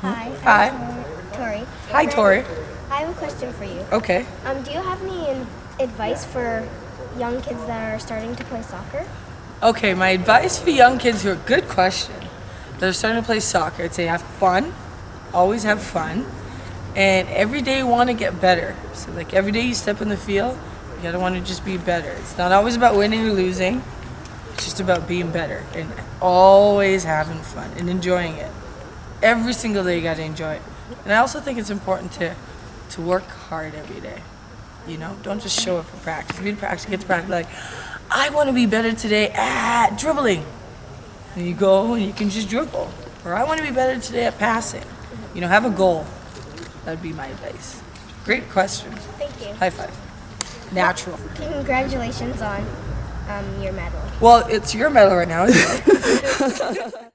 Hi. Hi. I'm Tori. Hi, Tori. I have a question for you. Okay. Do you have any advice for young kids that are starting to play soccer? Okay, my advice for young kids who are good question. They're starting to play soccer. I'd say have fun. Always have fun. And every day you want to get better. So like every day you step in the field, you gotta want to just be better. It's not always about winning or losing. It's just about being better and always having fun and enjoying it. Every single day you gotta enjoy it. And I also think it's important to work hard every day. You know, don't just show up for practice. Be to practice, get to practice. Like, I want to be better today at dribbling. And you go and you can just dribble. Or I want to be better today at passing. You know, have a goal. That'd be my advice. Great question. Thank you. High five. Natural. Congratulations on your medal. Well, it's your medal right now, isn't it?